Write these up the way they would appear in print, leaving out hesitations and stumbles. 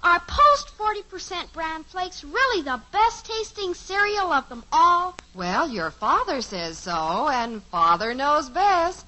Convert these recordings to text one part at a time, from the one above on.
Are Post 40% bran flakes really the best tasting cereal of them all? Well, your father says so, and Father knows best.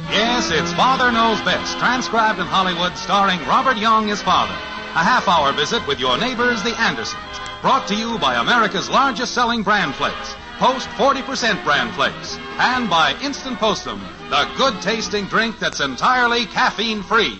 Yes, it's Father Knows Best, transcribed in Hollywood, starring Robert Young as Father. A half-hour visit with your neighbors, the Andersons. Brought to you by America's largest-selling bran flakes, Post 40% bran flakes. And by Instant Postum, the good-tasting drink that's entirely caffeine-free.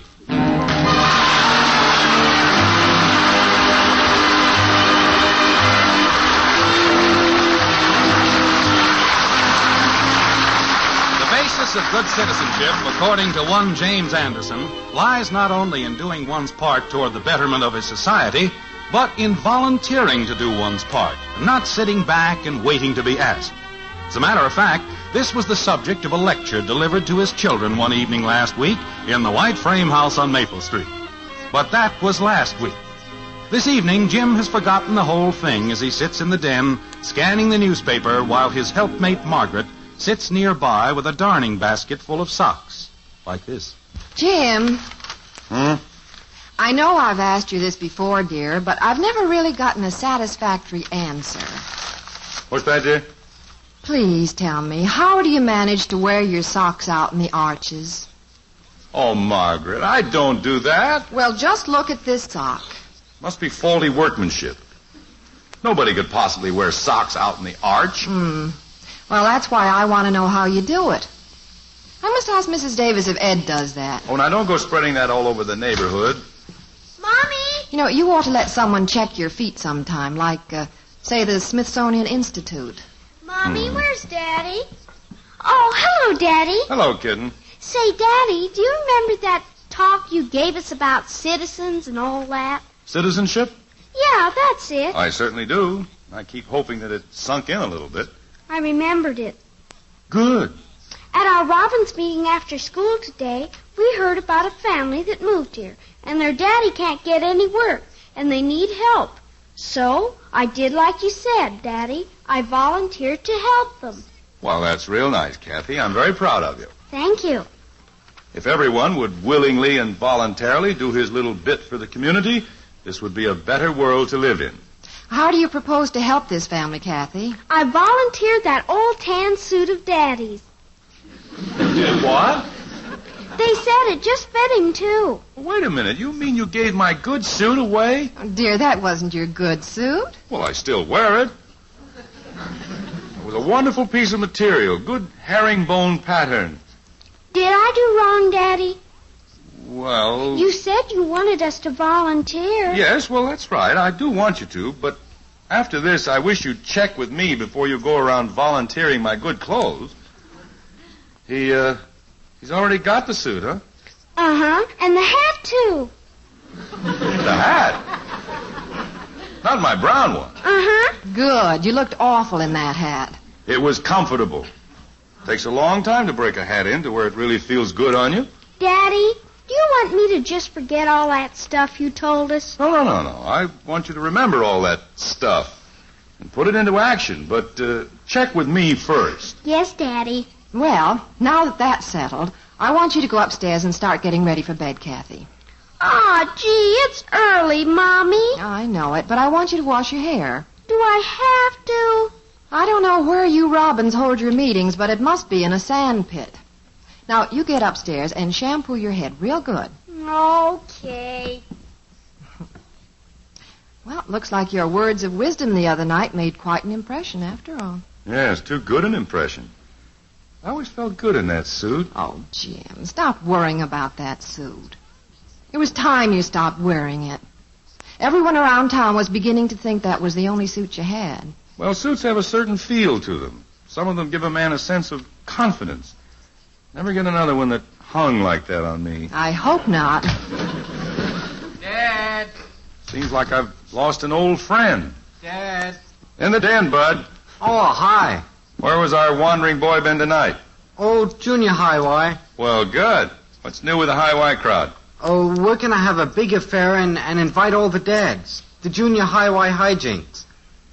Of good citizenship, according to one James Anderson, lies not only in doing one's part toward the betterment of his society, but in volunteering to do one's part, not sitting back and waiting to be asked. As a matter of fact, this was the subject of a lecture delivered to his children one evening last week in the White Frame House on Maple Street. But that was last week. This evening, Jim has forgotten the whole thing as he sits in the den, scanning the newspaper while his helpmate Margaret sits nearby with a darning basket full of socks. Like this. Jim. I know I've asked you this before, dear, but I've never really gotten a satisfactory answer. What's that, dear? Please tell me, how do you manage to wear your socks out in the arches? Oh, Margaret, I don't do that. Well, just look at this sock. Must be faulty workmanship. Nobody could possibly wear socks out in the arch. Well, that's why I want to know how you do it. I must ask Mrs. Davis if Ed does that. Oh, now don't go spreading that all over the neighborhood. Mommy! You know, you ought to let someone check your feet sometime, like, say, the Smithsonian Institute. Mommy, where's Daddy? Oh, hello, Daddy. Hello, kitten. Say, Daddy, do you remember that talk you gave us about citizens and all that? Citizenship? Yeah, that's it. I certainly do. I keep hoping that it sunk in a little bit. I remembered it. Good. At our Robbins meeting after school today, we heard about a family that moved here, and their daddy can't get any work, and they need help. So, I did like you said, Daddy. I volunteered to help them. Well, that's real nice, Kathy. I'm very proud of you. Thank you. If everyone would willingly and voluntarily do his little bit for the community, this would be a better world to live in. How do you propose to help this family, Kathy? I volunteered that old tan suit of Daddy's. You did what? They said it just fit him, too. Wait a minute. You mean you gave my good suit away? Oh, dear, that wasn't your good suit. Well, I still wear it. It was a wonderful piece of material. Good herringbone pattern. Did I do wrong, Daddy? Well... You said you wanted us to volunteer. Yes, well, that's right. I do want you to, but after this, I wish you'd check with me before you go around volunteering my good clothes. He's already got the suit, huh? Uh-huh, and the hat, too. The hat? Not my brown one. Uh-huh. Good. You looked awful in that hat. It was comfortable. Takes a long time to break a hat in to where it really feels good on you. Daddy, do you want me to just forget all that stuff you told us? No. I want you to remember all that stuff and put it into action, but check with me first. Yes, Daddy. Well, now that that's settled, I want you to go upstairs and start getting ready for bed, Kathy. Aw, gee, it's early, Mommy. I know it, but I want you to wash your hair. Do I have to? I don't know where you Robins hold your meetings, but it must be in a sand pit. Now, you get upstairs and shampoo your head real good. Okay. Well, it looks like your words of wisdom the other night made quite an impression after all. Yes, too good an impression. I always felt good in that suit. Oh, Jim, stop worrying about that suit. It was time you stopped wearing it. Everyone around town was beginning to think that was the only suit you had. Well, suits have a certain feel to them. Some of them give a man a sense of confidence. Never get another one that hung like that on me. I hope not. Dad! Seems like I've lost an old friend. Dad! In the den, Bud. Oh, hi. Where was our wandering boy been tonight? Oh, junior high Y. Well, good. What's new with the high Y crowd? Oh, we're going to have a big affair and invite all the dads. The junior high Y hijinks.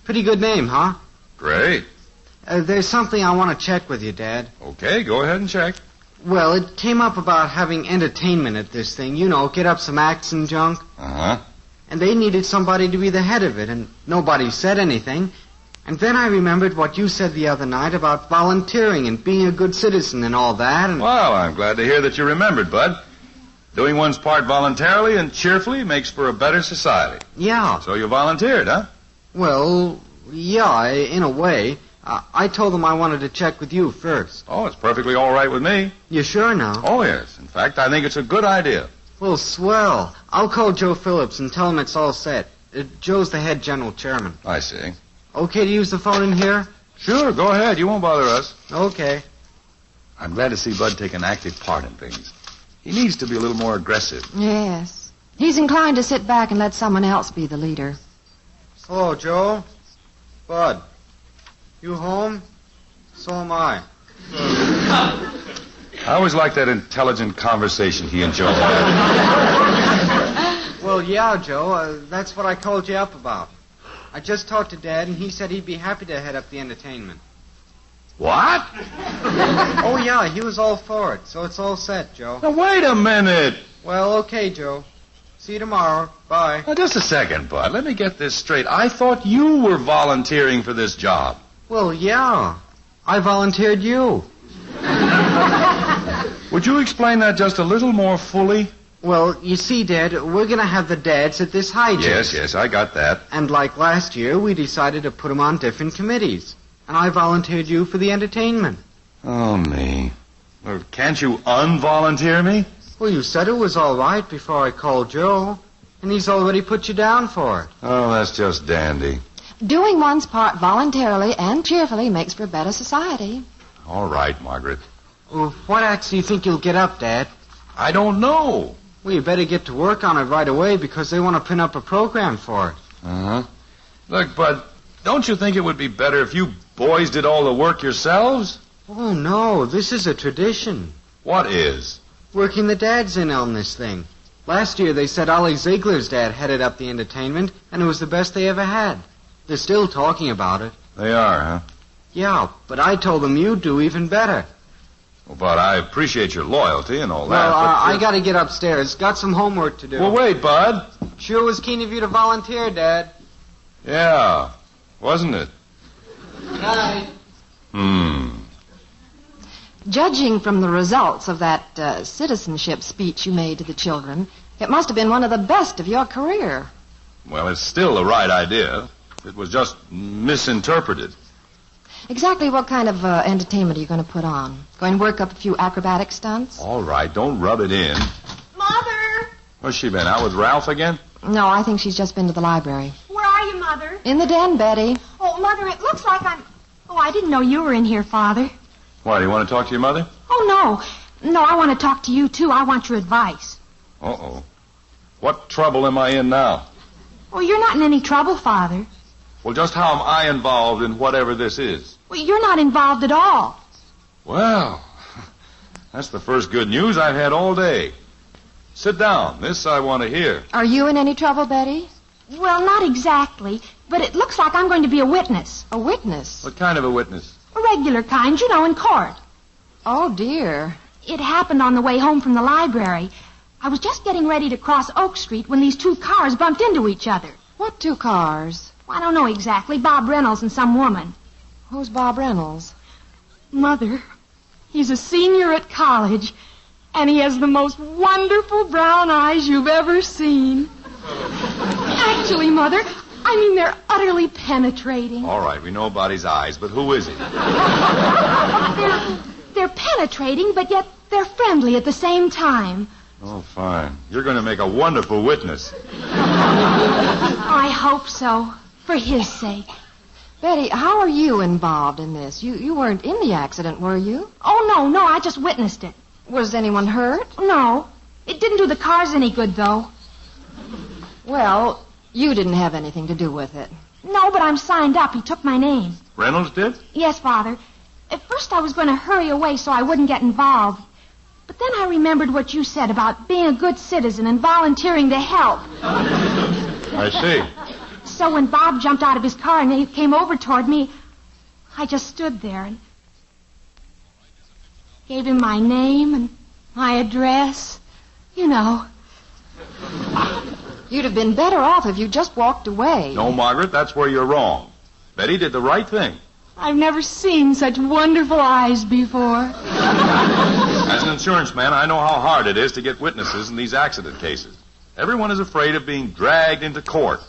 Pretty good name, huh? Great. There's something I want to check with you, Dad. Okay, go ahead and check. Well, it came up about having entertainment at this thing. You know, get up some acts and junk. Uh-huh. And they needed somebody to be the head of it, and nobody said anything. And then I remembered what you said the other night about volunteering and being a good citizen and all that. And Well, I'm glad to hear that you remembered, Bud. Doing one's part voluntarily and cheerfully makes for a better society. yeah. So you volunteered, huh? Well, yeah, in a way. I told them I wanted to check with you first. Oh, it's perfectly all right with me. You sure now? Oh, yes. In fact, I think it's a good idea. Well, swell. I'll call Joe Phillips and tell him it's all set. Joe's the head general chairman. I see. Okay to use the phone in here? Sure, go ahead. You won't bother us. Okay. I'm glad to see Bud take an active part in things. He needs to be a little more aggressive. Yes. He's inclined to sit back and let someone else be the leader. Hello, Joe. Bud. You home? So am I. I always like that intelligent conversation he and Joe had. Well, yeah, Joe. That's what I called you up about. I just talked to Dad, and he said he'd be happy to head up the entertainment. What? Oh, yeah, he was all for it, so it's all set, Joe. Now, wait a minute. Well, okay, Joe. See you tomorrow. Bye. Now, just a second, Bud. Let me get this straight. I thought you were volunteering for this job. Well, yeah. I volunteered you. Would you explain that just a little more fully? Well, you see, Dad, we're going to have the dads at this high jump. Yes, I got that. And like last year, we decided to put them on different committees. And I volunteered you for the entertainment. Oh, me. Well, can't you unvolunteer me? Well, you said it was all right before I called Joe. And he's already put you down for it. Oh, that's just dandy. Doing one's part voluntarily and cheerfully makes for a better society. All right, Margaret. Well, what acts do you think you'll get up, Dad? I don't know. Well, you better get to work on it right away because they want to pin up a program for it. Uh-huh. Look, Bud, don't you think it would be better if you boys did all the work yourselves? Oh, no, this is a tradition. What is? Working the dads in on this thing. Last year they said Ollie Ziegler's dad headed up the entertainment, and it was the best they ever had. They're still talking about it. They are, huh? Yeah, but I told them you'd do even better. Well, Bud, I appreciate your loyalty and all that. Well, but, I gotta get upstairs. Got some homework to do. Well, wait, Bud. Sure was keen of you to volunteer, Dad. Yeah, wasn't it? Good night. Judging from the results of that citizenship speech you made to the children, it must have been one of the best of your career. Well, it's still the right idea. It was just misinterpreted. Exactly what kind of entertainment are you going to put on? Going to work up a few acrobatic stunts? All right, don't rub it in. Mother! Where's she been, out with Ralph again? No, I think she's just been to the library. Where are you, Mother? In the den, Betty. Oh, Mother, it looks like I'm... Oh, I didn't know you were in here, Father. Why, do you want to talk to your mother? Oh, no. No, I want to talk to you, too. I want your advice. Uh-oh. What trouble am I in now? Oh, you're not in any trouble, Father. Well, just how am I involved in whatever this is? Well, you're not involved at all. Well, that's the first good news I've had all day. Sit down. This I want to hear. Are you in any trouble, Betty? Well, not exactly, but it looks like I'm going to be a witness. A witness? What kind of a witness? A regular kind, you know, in court. Oh, dear. It happened on the way home from the library. I was just getting ready to cross Oak Street when these two cars bumped into each other. What two cars? I don't know exactly. Bob Reynolds and some woman. Who's Bob Reynolds? Mother, he's a senior at college, and he has the most wonderful brown eyes you've ever seen. Actually, Mother, I mean they're utterly penetrating. All right, we know about his eyes, but who is he? They're penetrating, but yet they're friendly at the same time. Oh, fine. You're going to make a wonderful witness. I hope so, for his sake. Betty, how are you involved in this? You weren't in the accident, were you? Oh, no, I just witnessed it. Was anyone hurt? No. It didn't do the cars any good, though. Well, you didn't have anything to do with it. No, but I'm signed up. He took my name. Reynolds did? Yes, Father. At first I was going to hurry away so I wouldn't get involved. But then I remembered what you said about being a good citizen and volunteering to help. I see. So when Bob jumped out of his car and he came over toward me, I just stood there and gave him my name and my address. You know. You'd have been better off if you just walked away. No, Margaret, that's where you're wrong. Betty did the right thing. I've never seen such wonderful eyes before. As an insurance man, I know how hard it is to get witnesses in these accident cases. Everyone is afraid of being dragged into court,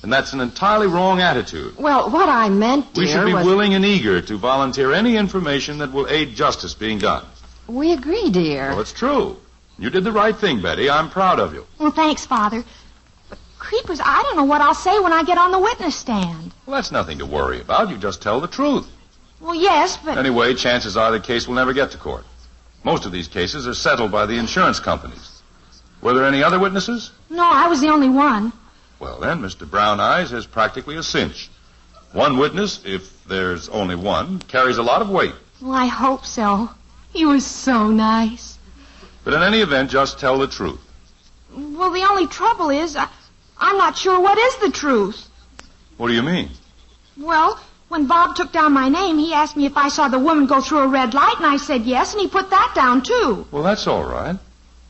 and that's an entirely wrong attitude. Well, what I meant, dear, We should be was... willing and eager to volunteer any information that will aid justice being done. We agree, dear. Well, it's true. You did the right thing, Betty. I'm proud of you. Well, thanks, Father. But, creepers, I don't know what I'll say when I get on the witness stand. Well, that's nothing to worry about. You just tell the truth. Well, yes, but... Anyway, chances are the case will never get to court. Most of these cases are settled by the insurance companies. Were there any other witnesses? No, I was the only one. Well, then, Mr. Brown Eyes has practically a cinch. One witness, if there's only one, carries a lot of weight. Well, I hope so. He was so nice. But in any event, just tell the truth. Well, the only trouble is, I'm not sure what is the truth. What do you mean? Well, when Bob took down my name, he asked me if I saw the woman go through a red light, and I said yes, and he put that down, too. Well, that's all right.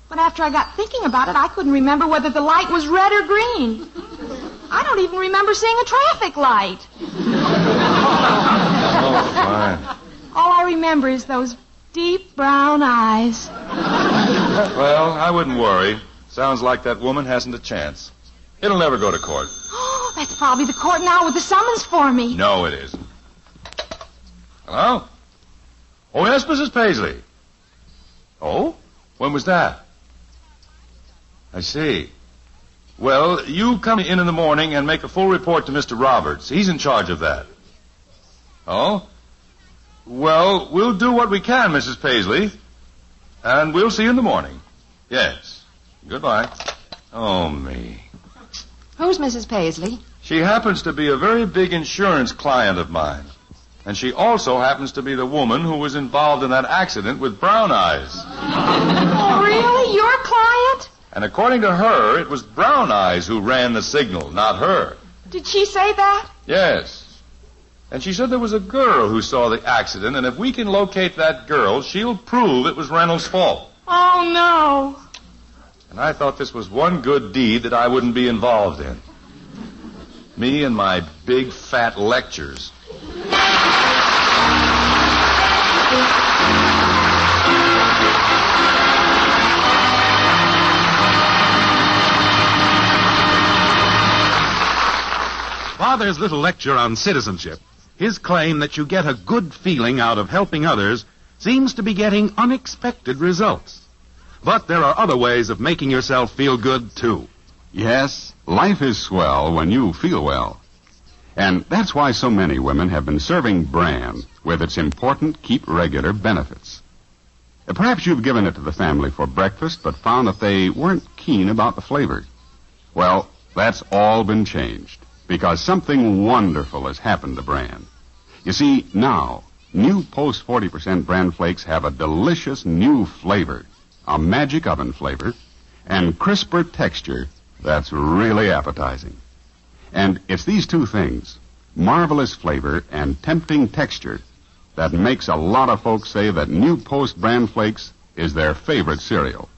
But after I got thinking about it, I couldn't remember whether the light was red or green. I don't even remember seeing a traffic light. Oh, fine. All I remember is those deep brown eyes. Well, I wouldn't worry. Sounds like that woman hasn't a chance. It'll never go to court. Oh, that's probably the court now with the summons for me. No, it isn't. Hello? Oh, yes, Mrs. Paisley. Oh? When was that? I see. Well, you come in the morning and make a full report to Mr. Roberts. He's in charge of that. Oh? Well, we'll do what we can, Mrs. Paisley. And we'll see you in the morning. Yes. Goodbye. Oh, me. Who's Mrs. Paisley? She happens to be a very big insurance client of mine. And she also happens to be the woman who was involved in that accident with Brown Eyes. Oh, really? Your client? And according to her, it was Brown Eyes who ran the signal, not her. Did she say that? Yes. And she said there was a girl who saw the accident, and if we can locate that girl, she'll prove it was Reynolds' fault. Oh, no. And I thought this was one good deed that I wouldn't be involved in. Me and my big, fat lectures. Father's little lecture on citizenship, his claim that you get a good feeling out of helping others, seems to be getting unexpected results. But there are other ways of making yourself feel good, too. Yes, life is swell when you feel well. And that's why so many women have been serving bran with its important keep regular benefits. Perhaps you've given it to the family for breakfast, but found that they weren't keen about the flavor. Well, that's all been changed, because something wonderful has happened to bran. You see, now, new Post 40% bran flakes have a delicious new flavor, a magic oven flavor, and crisper texture that's really appetizing. And it's these two things, marvelous flavor and tempting texture, that makes a lot of folks say that new Post bran flakes is their favorite cereal.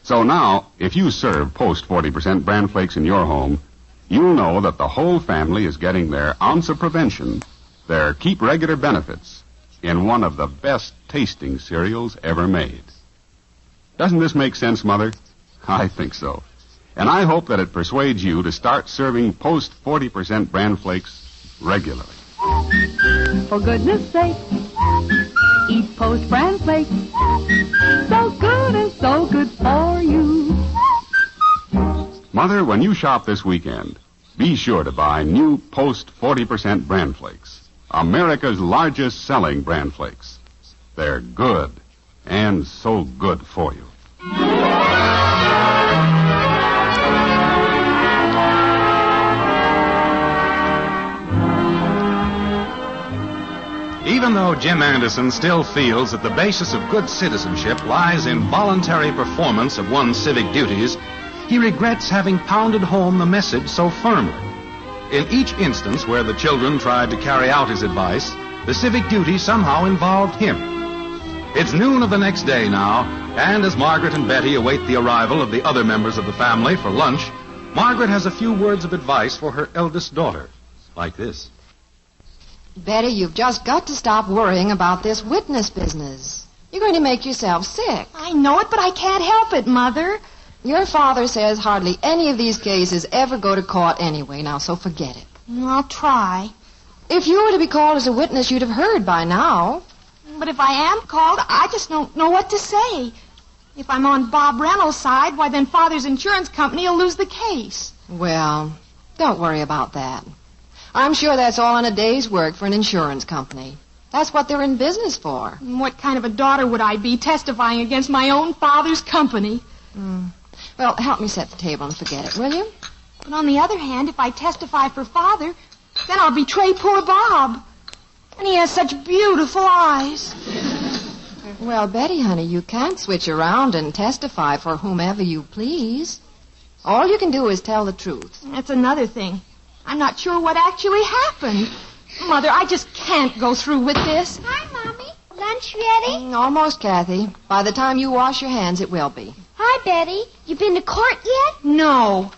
So now, if you serve Post 40% bran flakes in your home, you'll know that the whole family is getting their ounce of prevention, their keep regular benefits, in one of the best tasting cereals ever made. Doesn't this make sense, Mother? I think so. And I hope that it persuades you to start serving Post 40% bran flakes regularly. For goodness sake, eat Post bran flakes. So good and so good for you. Mother, when you shop this weekend, be sure to buy new Post 40% bran flakes, America's largest selling bran flakes. They're good, and so good for you. Even though Jim Anderson still feels that the basis of good citizenship lies in voluntary performance of one's civic duties, he regrets having pounded home the message so firmly. In each instance where the children tried to carry out his advice, the civic duty somehow involved him. It's noon of the next day now, and as Margaret and Betty await the arrival of the other members of the family for lunch, Margaret has a few words of advice for her eldest daughter, like this. Betty, you've just got to stop worrying about this witness business. You're going to make yourself sick. I know it, but I can't help it, Mother. Your father says hardly any of these cases ever go to court anyway, now, so forget it. I'll try. If you were to be called as a witness, you'd have heard by now. But if I am called, I just don't know what to say. If I'm on Bob Reynolds' side, why then Father's insurance company will lose the case. Well, don't worry about that. I'm sure that's all in a day's work for an insurance company. That's what they're in business for. What kind of a daughter would I be testifying against my own father's company? Well, help me set the table and forget it, will you? But on the other hand, if I testify for Father, then I'll betray poor Bob. And he has such beautiful eyes. Well, Betty, honey, you can't switch around and testify for whomever you please. All you can do is tell the truth. That's another thing. I'm not sure what actually happened. Mother, I just can't go through with this. Hi, Mommy. Lunch ready? Almost, Kathy. By the time you wash your hands, it will be. Hi, Betty. You been to court yet? No.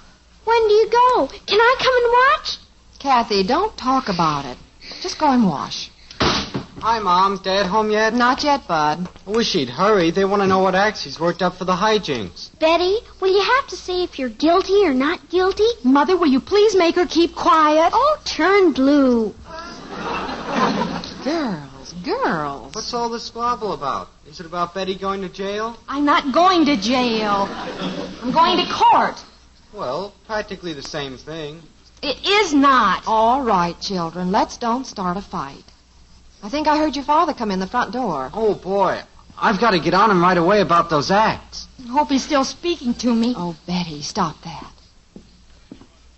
When do you go? Can I come and watch? Kathy, don't talk about it. Just go and wash. Hi, Mom. Dad home yet? Not yet, Bud. I wish he'd hurry. They want to know what acts he's worked up for the hijinks. Betty, will you have to say if you're guilty or not guilty? Mother, will you please make her keep quiet? Oh, turn blue. Girls. What's all this squabble about? Is it about Betty going to jail? I'm not going to jail. I'm going to court. Well, practically the same thing. It is not. All right, children, let's don't start a fight. I think I heard your father come in the front door. Oh, boy. I've got to get on him right away about those acts. I hope he's still speaking to me. Oh, Betty, stop that.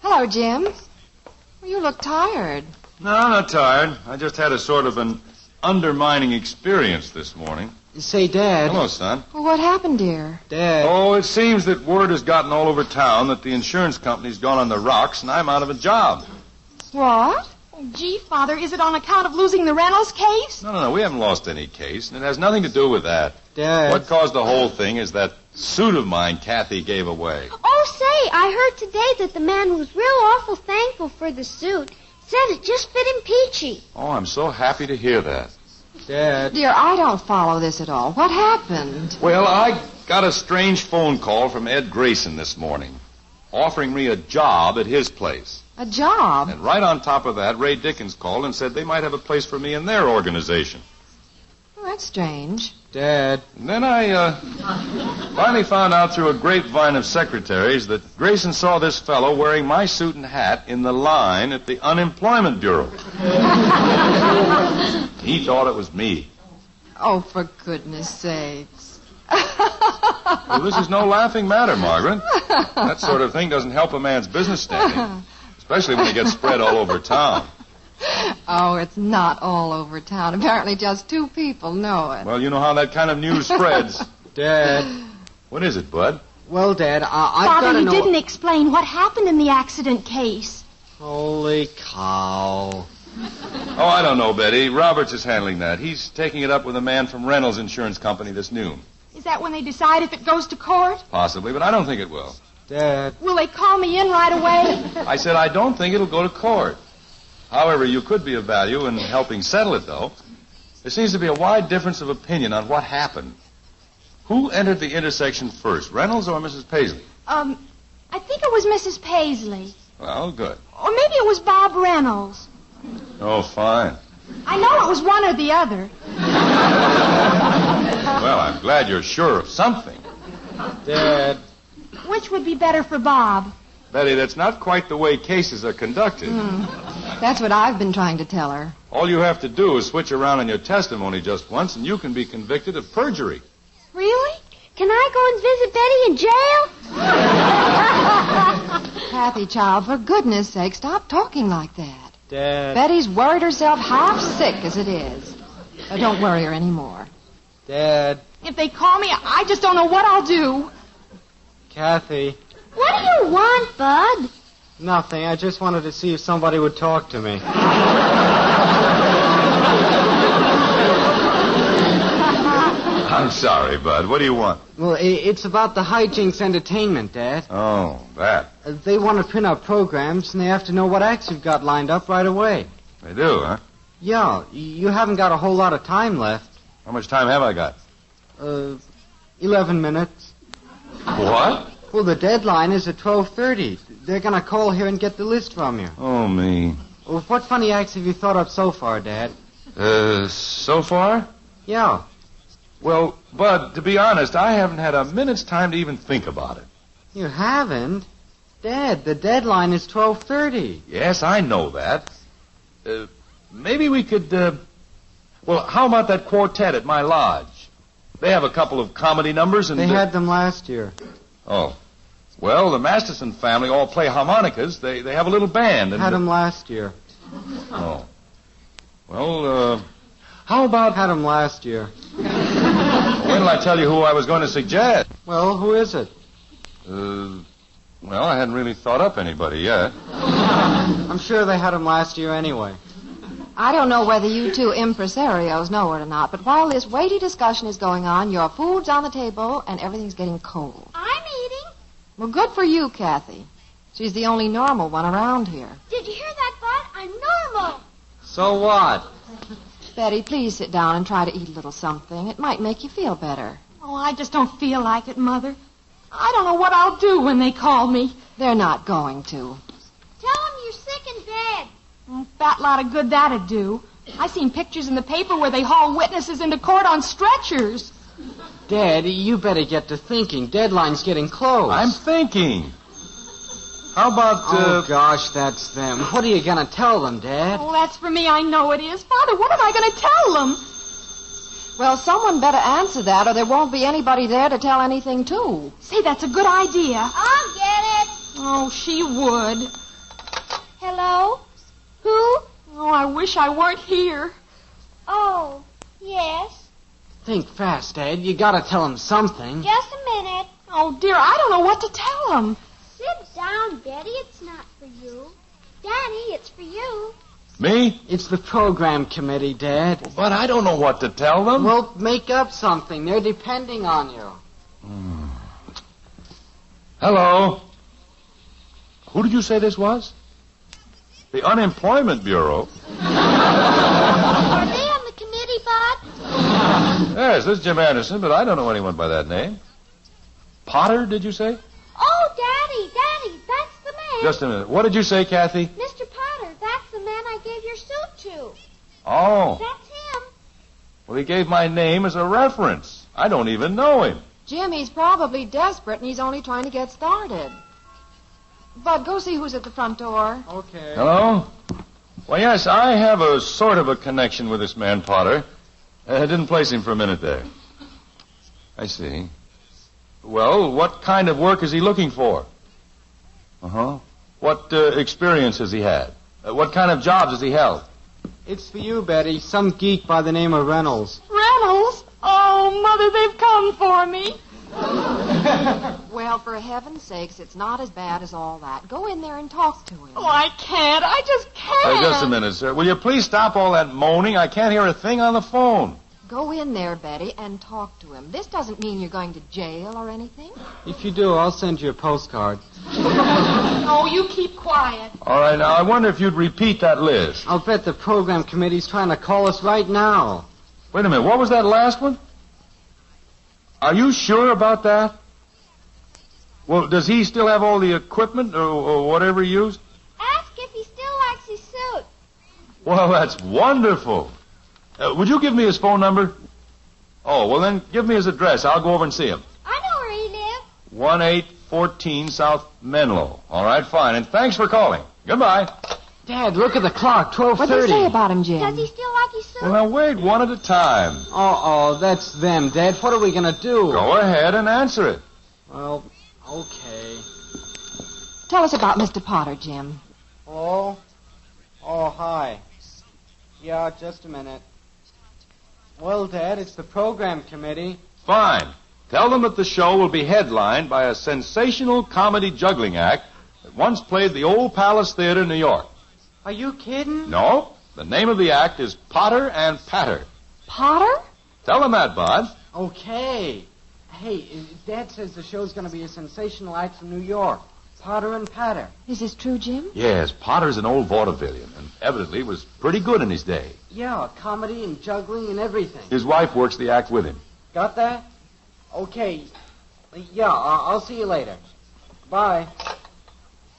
Hello, Jim. Well, you look tired. No, not tired. I just had a sort of an undermining experience this morning. Say, Dad. Hello, son. Well, what happened, dear? Dad. Oh, it seems that word has gotten all over town that the insurance company's gone on the rocks and I'm out of a job. What? Oh, gee, Father, is it on account of losing the Reynolds case? No, we haven't lost any case, and it has nothing to do with that. Dad. What caused the whole thing is that suit of mine Kathy gave away. Oh, say, I heard today that the man was real awful thankful for the suit. Said it just fit him peachy. Oh, I'm so happy to hear that. Dad. Dear, I don't follow this at all. What happened? Well, I got a strange phone call from Ed Grayson this morning, offering me a job at his place. A job? And right on top of that, Ray Dickens called and said they might have a place for me in their organization. Well, that's strange. Dad. And then I finally found out through a grapevine of secretaries that Grayson saw this fellow wearing my suit and hat in the line at the Unemployment Bureau. He thought it was me. Oh, for goodness sakes. Well, this is no laughing matter, Margaret. That sort of thing doesn't help a man's business standing, especially when it gets spread all over town. Oh, it's not all over town. Apparently just 2 people know it. Well, you know how that kind of news spreads. Dad. What is it, Bud? Well, Dad, I've got Father, to you know... didn't explain what happened in the accident case. Holy cow. Oh, I don't know, Betty. Roberts is handling that. He's taking it up with a man from Reynolds Insurance Company this noon. Is that when they decide if it goes to court? Possibly, but I don't think it will. Dad. Will they call me in right away? I said I don't think it'll go to court. However, you could be of value in helping settle it, though. There seems to be a wide difference of opinion on what happened. Who entered the intersection first, Reynolds or Mrs. Paisley? I think it was Mrs. Paisley. Well, good. Or maybe it was Bob Reynolds. Oh, fine. I know it was one or the other. Well, I'm glad you're sure of something. Dad. Which would be better for Bob? Betty, that's not quite the way cases are conducted. That's what I've been trying to tell her. All you have to do is switch around on your testimony just once, and you can be convicted of perjury. Really? Can I go and visit Betty in jail? Kathy, child, for goodness sake, stop talking like that. Dad. Betty's worried herself half sick as it is. Don't worry her anymore. Dad. If they call me, I just don't know what I'll do. Kathy. What do you want, Bud? Nothing. I just wanted to see if somebody would talk to me. sorry, Bud. What do you want? Well, it's about the hijinks entertainment, Dad. Oh, that. They want to print out programs, and they have to know what acts you've got lined up right away. They do, huh? Yeah, you haven't got a whole lot of time left. How much time have I got? 11 minutes. What? Well, the deadline is at 12:30. They're going to call here and get the list from you. Oh, me. Well, what funny acts have you thought up so far, Dad? So far? Yeah. Well, Bud, to be honest, I haven't had a minute's time to even think about it. You haven't? Dad, the deadline is 12:30. Yes, I know that. Maybe we could, well, how about that quartet at my lodge? They have a couple of comedy numbers and... They had them last year. Oh. Well, the Masterson family all play harmonicas. They have a little band. And Had them last year. Oh. Well, how about... Had them last year. When did I tell you who I was going to suggest? Well, who is it? Well, I hadn't really thought up anybody yet. I'm sure they had them last year anyway. I don't know whether you two impresarios know it or not, but while this weighty discussion is going on, your food's on the table and everything's getting cold. I'm eating. Well, good for you, Kathy. She's the only normal one around here. Did you hear that, Bud? I'm normal. So what? Betty, please sit down and try to eat a little something. It might make you feel better. Oh, I just don't feel like it, Mother. I don't know what I'll do when they call me. They're not going to. Tell them you're sick in bed. Fat lot of good that'd do. I seen pictures in the paper where they haul witnesses into court on stretchers. Dad, you better get to thinking. Deadline's getting close. I'm thinking. How about, Oh, gosh, that's them. What are you going to tell them, Dad? Oh, that's for me. I know it is. Father, what am I going to tell them? Well, someone better answer that, or there won't be anybody there to tell anything to. Say, that's a good idea. I'll get it. Oh, she would. Hello? Who? Oh, I wish I weren't here. Oh, yes. Think fast, Dad. You got to tell them something. Just a minute. Oh, dear, I don't know what to tell them. Sit down, Betty. It's not for you. Daddy, it's for you. me? It's the program committee, Dad. But I don't know what to tell them. Well, make up something. They're depending on you. Hello. Who did you say this was? The Unemployment Bureau. Are they on the committee, Bud? Yes, this is Jim Anderson, but I don't know anyone by that name. Potter, did you say? Oh, Daddy, that's the man. Just a minute. What did you say, Kathy? Mr. Potter, that's the man I gave your suit to. Oh. That's him. Well, he gave my name as a reference. I don't even know him. Jim, he's probably desperate, and he's only trying to get started. Bud, go see who's at the front door. Okay. Hello? Well, yes, I have a sort of a connection with this man, Potter. I didn't place him for a minute there. I see. Well, what kind of work is he looking for? Uh-huh. What experience has he had? What kind of jobs has he held? It's for you, Betty. Some geek by the name of Reynolds. Reynolds? Oh, Mother, they've come for me. Well, for heaven's sakes, it's not as bad as all that. Go in there and talk to him. Oh, I can't. I just can't. Just a minute, sir. Will you please stop all that moaning? I can't hear a thing on the phone. Go in there, Betty, and talk to him. This doesn't mean you're going to jail or anything. If you do, I'll send you a postcard. Oh, you keep quiet. All right, now, I wonder if you'd repeat that list. I'll bet the program committee's trying to call us right now. Wait a minute. What was that last one? Are you sure about that? Well, does he still have all the equipment or whatever he used? Ask if he still likes his suit. Well, that's wonderful. Would you give me his phone number? Oh, well, then give me his address. I'll go over and see him. I know where he lives. 1814 South Menlo. All right, fine. And thanks for calling. Goodbye. Dad, look at the clock. 12:30. What do you say about him, Jim? Does he still like his suit? Well, now, wait one at a time. Oh, that's them, Dad. What are we going to do? Go ahead and answer it. Well, okay. Tell us about Mr. Potter, Jim. Oh, hi. Yeah, just a minute. Well, Dad, it's the program committee. Fine. Tell them that the show will be headlined by a sensational comedy juggling act that once played the Old Palace Theater in New York. Are you kidding? No, the name of the act is Potter and Patter. Potter? Tell them that, Bud. Okay. Hey, Dad says the show's going to be a sensational act from New York. Potter and Patter. Is this true, Jim? Yes, Potter's an old vaudevillian, and evidently was pretty good in his day. Yeah, comedy and juggling and everything. His wife works the act with him. Got that? Okay. Yeah, I'll see you later. Bye.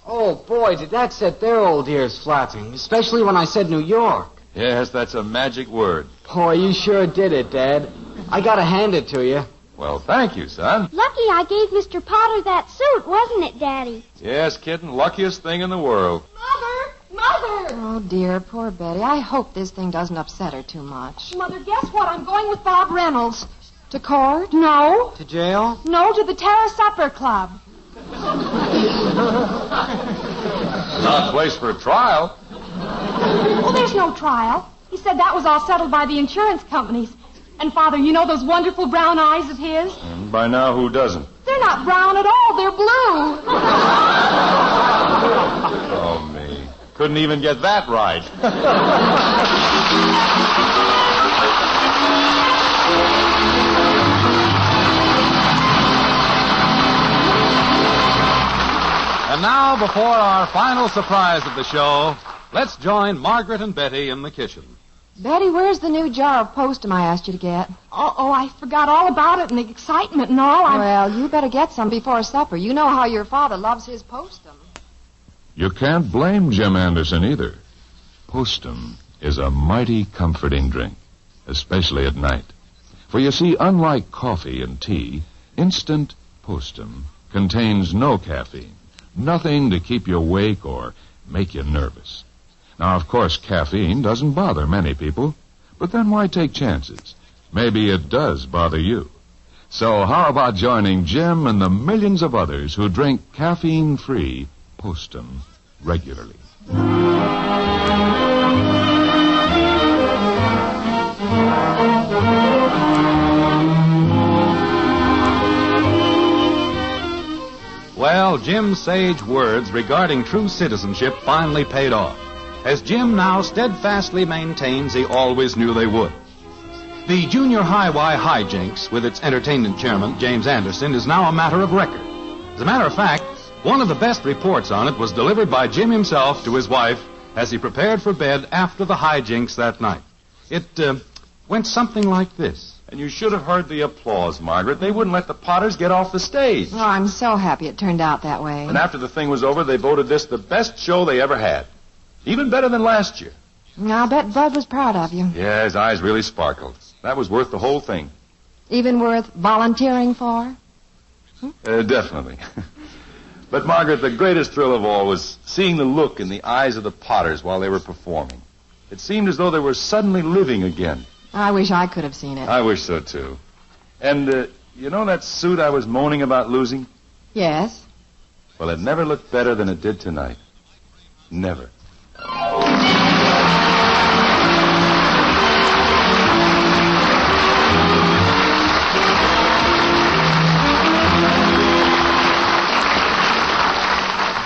Oh, boy, did that set their old ears flapping, especially when I said New York. Yes, that's a magic word. Boy, you sure did it, Dad. I gotta hand it to you. Well, thank you, son. Lucky I gave Mr. Potter that suit, wasn't it, Daddy? Yes, kitten, luckiest thing in the world. Mother! Oh, dear, poor Betty. I hope this thing doesn't upset her too much. Mother, guess what? I'm going with Bob Reynolds. To court? No. To jail? No, to the Terra Supper Club. Not a place for a trial. Oh, there's no trial. He said that was all settled by the insurance companies. And, Father, you know those wonderful brown eyes of his? And by now, who doesn't? They're not brown at all. They're blue. Oh, me. Couldn't even get that right. And now, before our final surprise of the show, let's join Margaret and Betty in the kitchen. Betty, where's the new jar of postum I asked you to get? Oh, I forgot all about it and the excitement and all. Well, you better get some before supper. You know how your father loves his postum. You can't blame Jim Anderson either. Postum is a mighty comforting drink, especially at night. For you see, unlike coffee and tea, instant postum contains no caffeine, nothing to keep you awake or make you nervous. Now, of course, caffeine doesn't bother many people, but then why take chances? Maybe it does bother you. So how about joining Jim and the millions of others who drink caffeine-free postum regularly? Well, Jim's sage words regarding true citizenship finally paid off, as Jim now steadfastly maintains he always knew they would. The Junior High Y Hijinks, with its entertainment chairman, James Anderson, is now a matter of record. As a matter of fact, one of the best reports on it was delivered by Jim himself to his wife as he prepared for bed after the hijinks that night. It went something like this. And you should have heard the applause, Margaret. They wouldn't let the Potters get off the stage. Oh, I'm so happy it turned out that way. And after the thing was over, they voted this the best show they ever had. Even better than last year. I'll bet Bud was proud of you. Yeah, his eyes really sparkled. That was worth the whole thing. Even worth volunteering for? Definitely. But, Margaret, the greatest thrill of all was seeing the look in the eyes of the Potters while they were performing. It seemed as though they were suddenly living again. I wish I could have seen it. I wish so, too. And, you know that suit I was moaning about losing? Yes. Well, it never looked better than it did tonight. Never.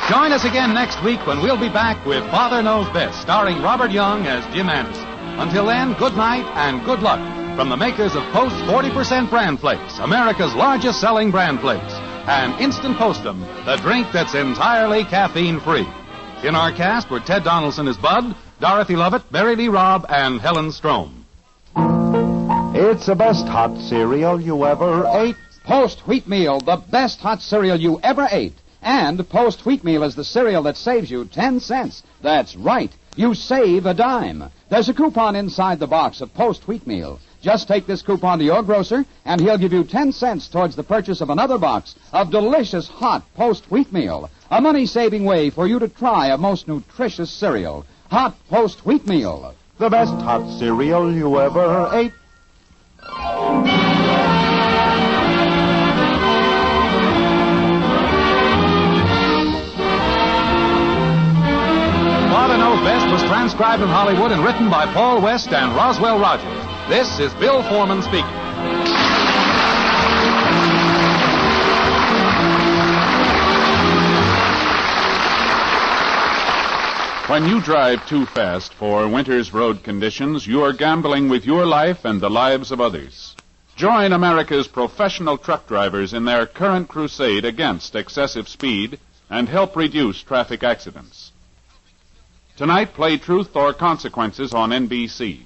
Join us again next week when we'll be back with Father Knows Best, starring Robert Young as Jim Anderson. Until then, good night and good luck from the makers of Post 40% Bran Flakes, America's largest selling bran flakes, and Instant Postum, the drink that's entirely caffeine-free. In our cast were Ted Donaldson as Bud, Dorothy Lovett, Barry Lee Robb, and Helen Strome. It's the best hot cereal you ever ate. Post Wheatmeal, the best hot cereal you ever ate. And Post Wheatmeal is the cereal that saves you 10 cents. That's right. You save a dime. There's a coupon inside the box of Post Wheatmeal. Just take this coupon to your grocer, and he'll give you 10 cents towards the purchase of another box of delicious hot Post Wheatmeal. A money-saving way for you to try a most nutritious cereal. Hot Post Wheatmeal. The best hot cereal you ever ate. Father Knows Best was transcribed in Hollywood and written by Paul West and Roswell Rogers. This is Bill Foreman speaking. When you drive too fast for winter's road conditions, you are gambling with your life and the lives of others. Join America's professional truck drivers in their current crusade against excessive speed and help reduce traffic accidents. Tonight, play Truth or Consequences on NBC.